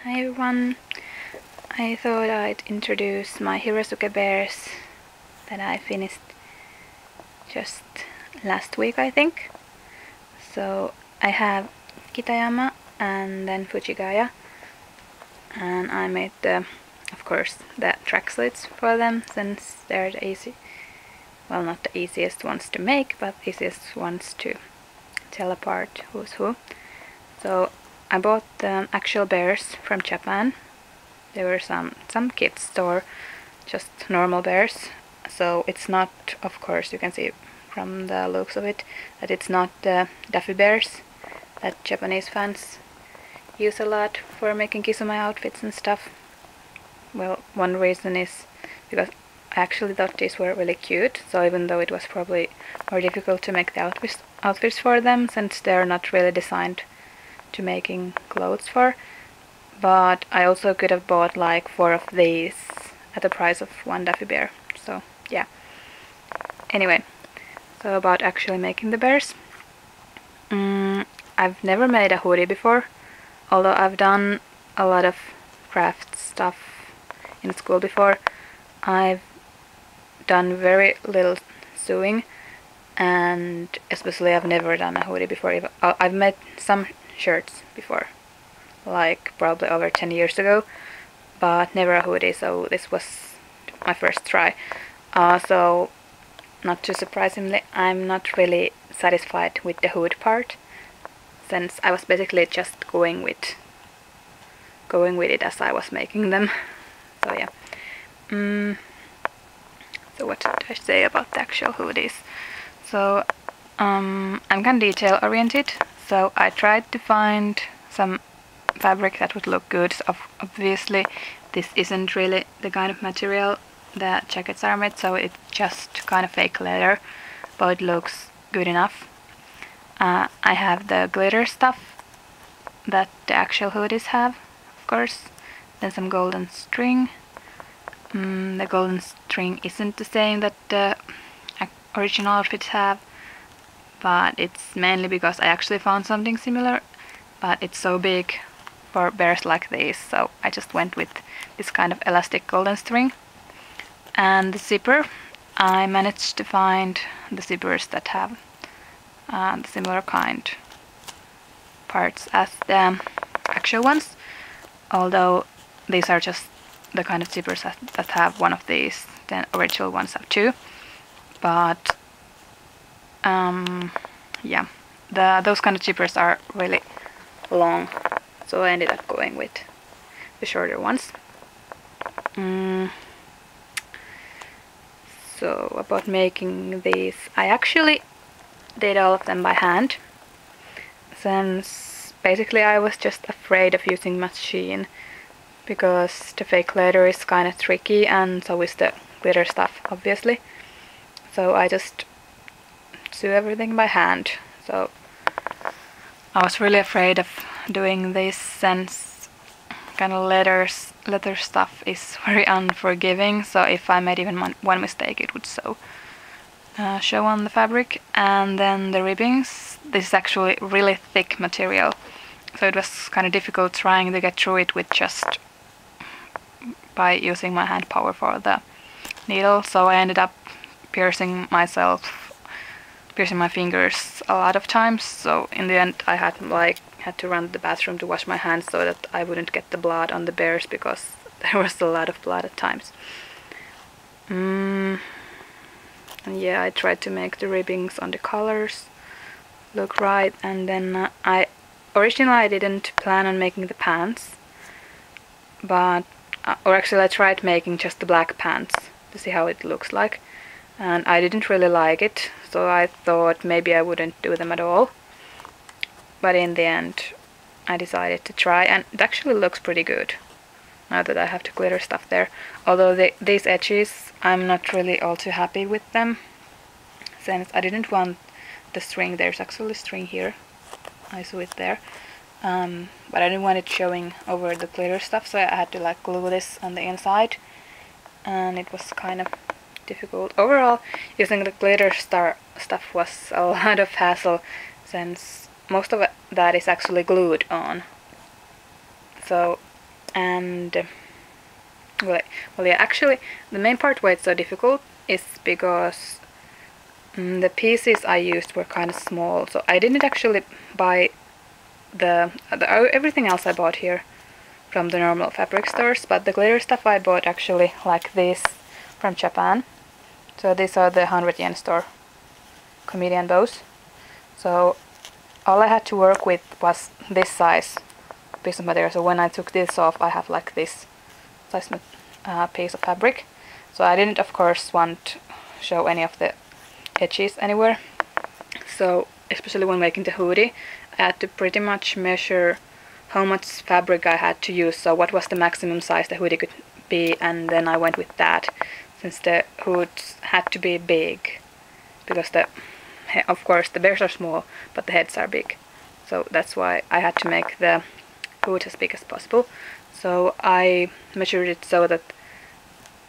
Hi everyone, I thought I'd introduce my Hirosuke bears that I finished just last week, I think. So I have Kitayama and then Fujigaya, and I made of course the tracksuits for them, since they're the well, not the easiest ones to make, but easiest ones to tell apart who's who. So I bought the actual bears from Japan. There were some kids store, just normal bears. So it's not, of course, you can see from the looks of it, that it's not the Daffy bears that Japanese fans use a lot for making Kisumai outfits and stuff. Well, one reason is because I actually thought these were really cute, so even though it was probably more difficult to make the outfits for them, since they're not really designed to making clothes for, but I also could have bought like 4 of these at the price of 1 Daffy bear. So yeah. Anyway, so about actually making the bears. I've never made a hoodie before, although I've done a lot of craft stuff in school before. I've done very little sewing, and especially I've never done a hoodie before. I've made some shirts before, like probably over 10 years ago, but never a hoodie, so this was my first try. So not too surprisingly, I'm not really satisfied with the hood part, since I was basically just going with it as I was making them. So yeah. So what should I say about the actual hoodies? So I'm kind of detail oriented, so I tried to find some fabric that would look good. So obviously this isn't really the kind of material the jackets are made, so it's just kind of fake leather, but it looks good enough. I have the glitter stuff that the actual hoodies have, of course, then some golden string. The golden string isn't the same that the original outfits have, but it's mainly because I actually found something similar, but it's so big for bears like these, so I just went with this kind of elastic golden string. And the zipper, I managed to find the zippers that have the similar kind parts as the actual ones, although these are just the kind of zippers that have one of these. The original ones have 2, but yeah, those kind of zippers are really long, so I ended up going with the shorter ones. So about making these, I actually did all of them by hand, since basically I was just afraid of using machine, because the fake leather is kind of tricky, and so is the glitter stuff, obviously. So I just sew everything by hand. So I was really afraid of doing this, since kind of leather stuff is very unforgiving, so if I made even one mistake it would show on the fabric. And then the ribbings, this is actually really thick material, so it was kind of difficult trying to get through it with just by using my hand power for the needle, so I ended up piercing my fingers a lot of times. So in the end I had to run to the bathroom to wash my hands so that I wouldn't get the blood on the bears, because there was a lot of blood at times. And yeah, I tried to make the ribbings on the colors look right, and then originally I didn't plan on making the pants, but or actually I tried making just the black pants to see how it looks like, and I didn't really like it, so I thought maybe I wouldn't do them at all. But in the end I decided to try, and it actually looks pretty good now that I have the glitter stuff there. Although these edges, I'm not really all too happy with them, since I didn't want the string. There's actually string here, I sew it there, but I didn't want it showing over the glitter stuff, so I had to glue this on the inside, and it was kind of difficult. Overall, using the glitter stuff was a lot of hassle, since most of that is actually glued on. So and well, yeah, actually the main part why it's so difficult is because the pieces I used were kind of small, so I didn't actually buy the everything else I bought here from the normal fabric stores, but the glitter stuff I bought actually like this from Japan. So these are the 100 yen store comedian bows. So all I had to work with was this size piece of material. So when I took this off, I have like this size piece of fabric. So I didn't, of course, want to show any of the edges anywhere. So especially when making the hoodie, I had to pretty much measure how much fabric I had to use. So what was the maximum size the hoodie could be, and then I went with that, since the hoods had to be big, because of course the bears are small but the heads are big, so that's why I had to make the hood as big as possible. So I measured it so that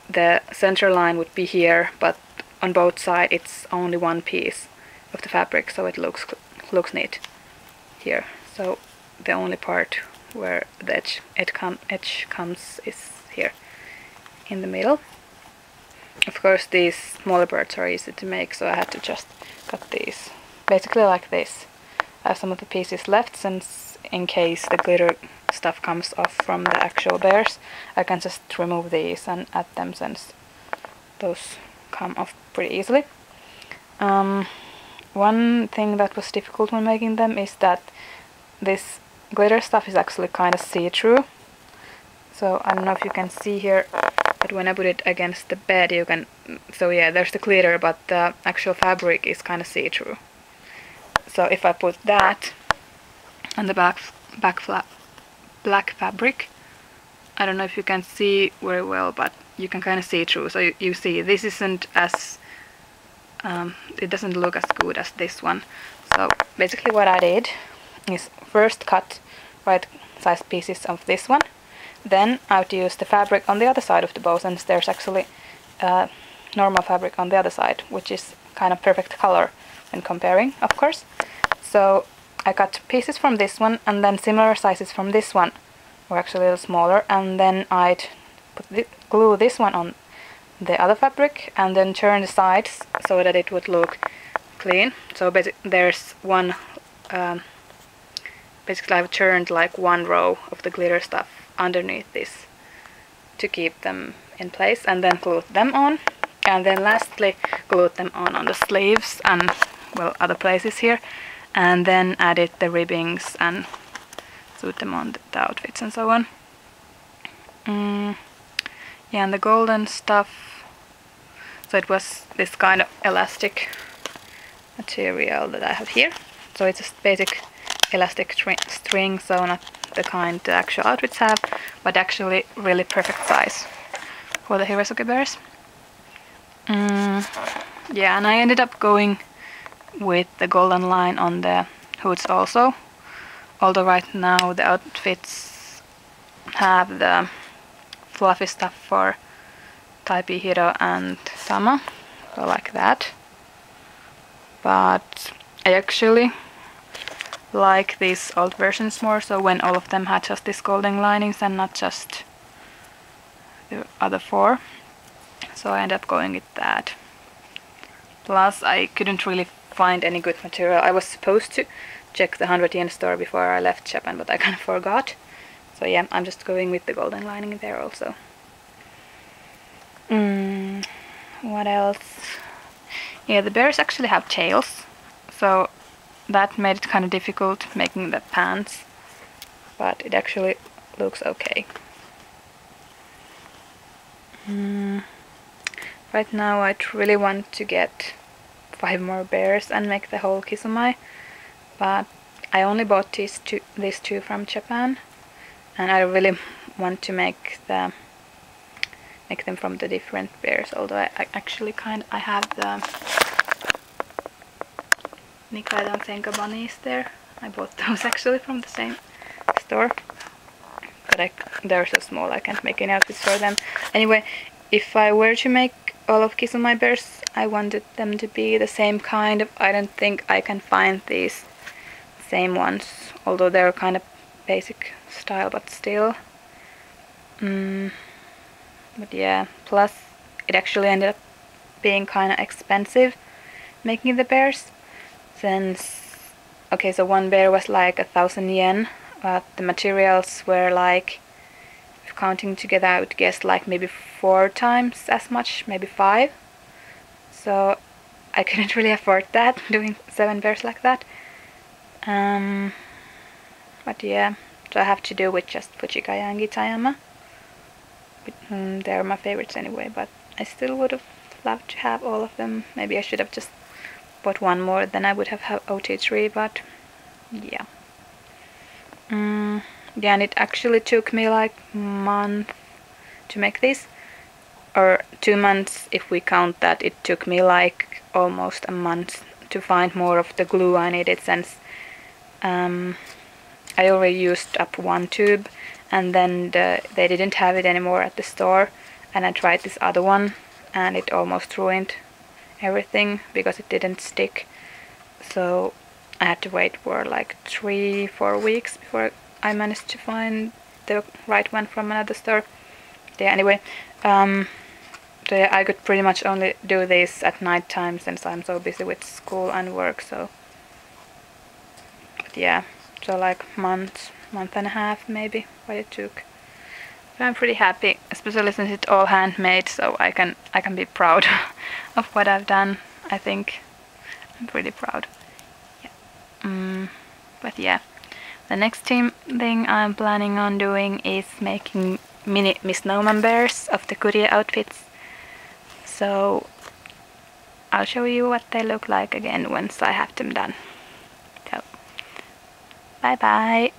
the center line would be here, but on both sides it's only one piece of the fabric, so it looks neat here. So the only part where the edge comes is here in the middle. Of course these smaller parts are easy to make, so I had to just cut these basically like this. I have some of the pieces left, since in case the glitter stuff comes off from the actual bears, I can just remove these and add them, since those come off pretty easily. One thing that was difficult when making them is that this glitter stuff is actually kind of see-through. So I don't know if you can see here, but when I put it against the bed you can, so yeah, there's the glitter, but the actual fabric is kind of see-through. So if I put that on the black fabric, I don't know if you can see very well, but you can kind of see through. So you see this isn't as, it doesn't look as good as this one. So basically what I did is first cut right size pieces of this one. Then I would use the fabric on the other side of the bow, since there's actually normal fabric on the other side, which is kind of perfect color when comparing, of course. So I cut pieces from this one, and then similar sizes from this one, or actually a little smaller, and then I'd glue this one on the other fabric, and then turn the sides so that it would look clean. So basically there's one, basically I've turned like one row of the glitter stuff underneath this to keep them in place, and then glued them on, and then lastly glued them on the sleeves and, well, other places here, and then added the ribbings and sewed them on the outfits and so on. Yeah, and the golden stuff, so it was this kind of elastic material that I have here. So it's a basic elastic string, so not the kind the actual outfits have, but actually really perfect size for the Hirosuke bears. Yeah, and I ended up going with the golden line on the hoods also, although right now the outfits have the fluffy stuff for Taipi, Hiro and Tama, so like that. But I actually like these old versions more, so when all of them had just these golden linings and not just the other four, so I ended up going with that. Plus I couldn't really find any good material. I was supposed to check the 100 yen store before I left Japan, but I kind of forgot. So yeah, I'm just going with the golden lining there also. What else? Yeah, the bears actually have tails, so that made it kind of difficult making the pants, but it actually looks okay. Right now I'd really want to get 5 more bears and make the whole kisumai, but I only bought these two from Japan, and I really want to make them from the different bears, although I actually I have the Nikaido and Senka bunnies there. I bought those actually from the same store, but they're so small I can't make any outfits for them. Anyway, if I were to make all of Kisumai bears, I wanted them to be the same kind of. I don't think I can find these same ones, although they're kind of basic style, but still. But yeah, plus it actually ended up being kind of expensive making the bears, since, okay, so one bear was like 1,000 yen, but the materials were like, if counting together, I would guess like maybe 4 times as much, maybe 5. So I couldn't really afford that, doing 7 bears like that. But yeah, so I have to do with just Fujigaya and Kitayama. They're my favorites anyway, but I still would have loved to have all of them. Maybe I should have just bought one more, then I would have OT3, but yeah. Yeah, and it actually took me like a month to make this, or 2 months if we count that it took me like almost a month to find more of the glue I needed, since I already used up one tube, and then they didn't have it anymore at the store, and I tried this other one and it almost ruined everything because it didn't stick. So I had to wait for like 3-4 weeks before I managed to find the right one from another store. Yeah, anyway, so yeah, I could pretty much only do this at night time since I'm so busy with school and work. So but yeah, so like month and a half maybe what it took. But I'm pretty happy, especially since it's all handmade, so I can be proud of what I've done. I think I'm pretty proud. Yeah. But yeah, the next thing I'm planning on doing is making mini misnomer bears of the courier outfits. So I'll show you what they look like again once I have them done. So bye bye.